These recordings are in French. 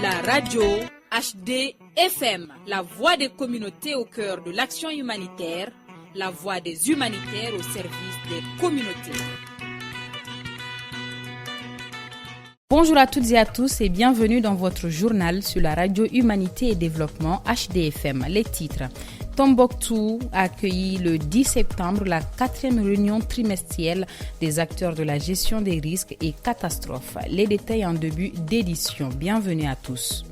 La radio HD FM, la voix des communautés au cœur de l'action humanitaire, la voix des humanitaires au service des communautés. Bonjour à toutes et à tous et bienvenue dans votre journal sur la radio Humanité et Développement HDFM. Les titres. Tombouctou a accueilli le 10 septembre la 4e réunion trimestrielle des acteurs de la gestion des risques et catastrophes. Les détails en début d'édition. Bienvenue à tous.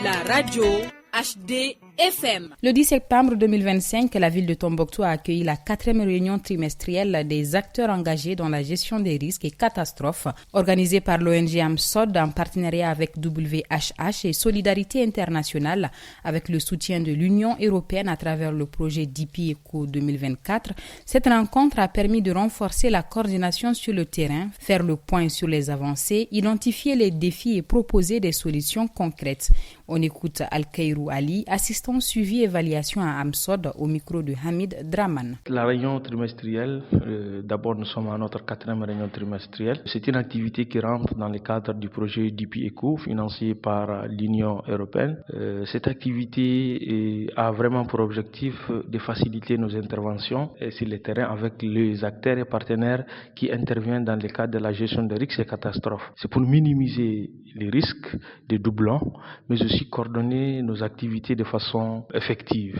La radio HD FM. Le 10 septembre 2025, la ville de Tombouctou a accueilli la 4e réunion trimestrielle des acteurs engagés dans la gestion des risques et catastrophes, organisée par l'ONG AMSOD en partenariat avec WHH et Solidarité Internationale avec le soutien de l'Union européenne à travers le projet DP ECO 2024. Cette rencontre a permis de renforcer la coordination sur le terrain, faire le point sur les avancées, identifier les défis et proposer des solutions concrètes. On écoute Al-Kairou Ali, assistant suivi évaluation à AMSOD au micro de Hamid Draman. La réunion trimestrielle, d'abord nous sommes à notre 4e réunion trimestrielle. C'est une activité qui rentre dans le cadre du projet DP ECO financé par l'Union européenne. Cette activité a vraiment pour objectif de faciliter nos interventions sur le terrain avec les acteurs et partenaires qui interviennent dans le cadre de la gestion des risques et catastrophes. C'est pour minimiser les risques de doublons, mais aussi coordonner nos activités de façon effective.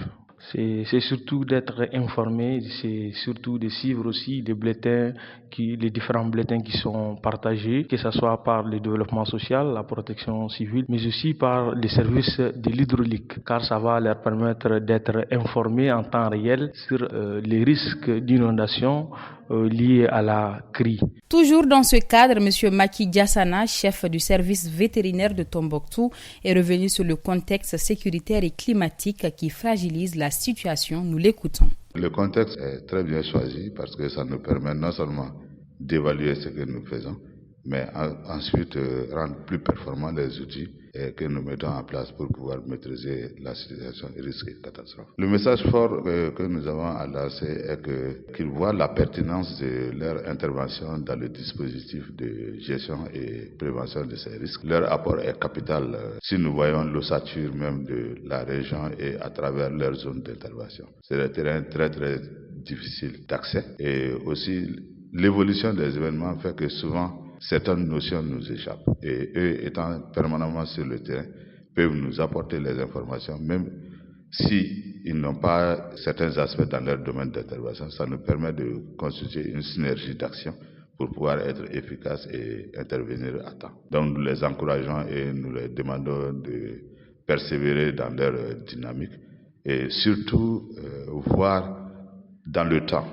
C'est surtout d'être informé, c'est surtout de suivre aussi les différents bulletins qui sont partagés, que ce soit par le développement social, la protection civile, mais aussi par les services de l'hydraulique, car ça va leur permettre d'être informés en temps réel sur les risques d'inondation liés à la CRI. Toujours dans ce cadre, M. Maki Diassana, chef du service vétérinaire de Tombouctou, est revenu sur le contexte sécuritaire et climatique qui fragilise la situation. Nous l'écoutons. Le contexte est très bien choisi parce que ça nous permet non seulement d'évaluer ce que nous faisons, mais ensuite rendre plus performants les outils que nous mettons en place pour pouvoir maîtriser la situation des risques et catastrophes. Le message fort que nous avons à lancer est qu'ils voient la pertinence de leur intervention dans le dispositif de gestion et prévention de ces risques. Leur apport est capital si nous voyons l'ossature même de la région et à travers leur zone d'intervention. C'est des terrains très très difficiles d'accès et aussi l'évolution des événements fait que souvent certaines notions nous échappent et eux étant permanemment sur le terrain peuvent nous apporter les informations même si ils n'ont pas certains aspects dans leur domaine d'intervention. Ça nous permet de constituer une synergie d'action pour pouvoir être efficace et intervenir à temps. Donc nous les encourageons et nous les demandons de persévérer dans leur dynamique et surtout voir dans le temps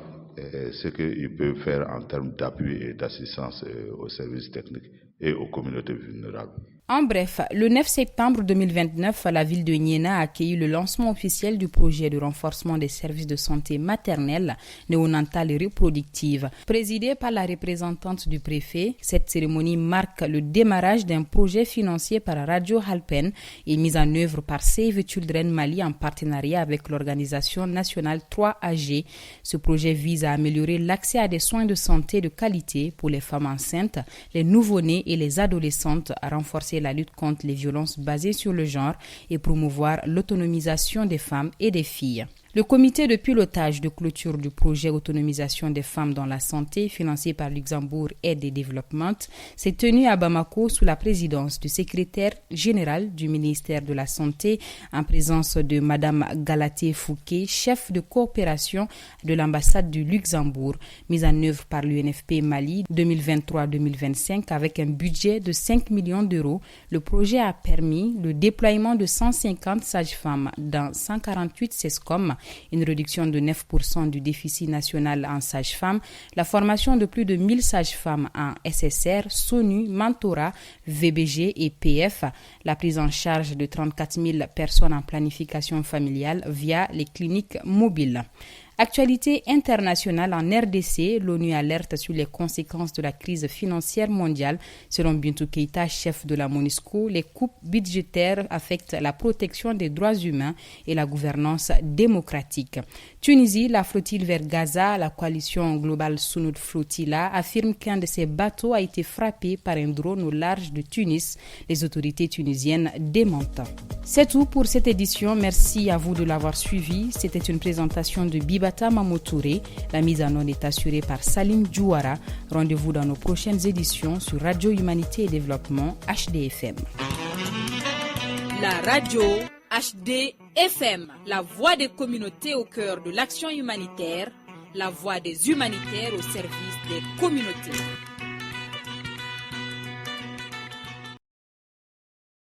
ce qu'ils peuvent faire en termes d'appui et d'assistance aux services techniques et aux communautés vulnérables. En bref, le 9 septembre 2029, la ville de Niéna a accueilli le lancement officiel du projet de renforcement des services de santé maternelle, néonatale et reproductive. Présidée par la représentante du préfet, cette cérémonie marque le démarrage d'un projet financé par Radio Halpen et mis en œuvre par Save Children Mali en partenariat avec l'organisation nationale 3AG. Ce projet vise à améliorer l'accès à des soins de santé de qualité pour les femmes enceintes, les nouveau-nés et les adolescentes, à renforcer la lutte contre les violences basées sur le genre et promouvoir l'autonomisation des femmes et des filles. Le comité de pilotage de clôture du projet Autonomisation des femmes dans la santé, financé par Luxembourg Aide et Développement, s'est tenu à Bamako sous la présidence du secrétaire général du ministère de la Santé, en présence de Madame Galaté Fouquet, chef de coopération de l'ambassade du Luxembourg, mise en œuvre par l'UNFP Mali 2023-2025 avec un budget de 5 millions d'euros. Le projet a permis le déploiement de 150 sages-femmes dans 148 SESCOM, une réduction de 9% du déficit national en sages-femmes, la formation de plus de 1000 sages-femmes en SSR, SONU, Mentorat, VBG et PF, la prise en charge de 34 000 personnes en planification familiale via les cliniques mobiles. Actualité internationale en RDC, l'ONU alerte sur les conséquences de la crise financière mondiale. Selon Bintou Keïta, chef de la MONUSCO, les coupes budgétaires affectent la protection des droits humains et la gouvernance démocratique. Tunisie, la flottille vers Gaza, la coalition Global Sounoud Flotilla affirme qu'un de ses bateaux a été frappé par un drone au large de Tunis. Les autorités tunisiennes démentent. C'est tout pour cette édition. Merci à vous de l'avoir suivi. C'était une présentation de Bibata Mamotouré. La mise en onde est assurée par Salim Djouara. Rendez-vous dans nos prochaines éditions sur Radio Humanité et Développement HDFM. La radio HDFM, la voix des communautés au cœur de l'action humanitaire, la voix des humanitaires au service des communautés.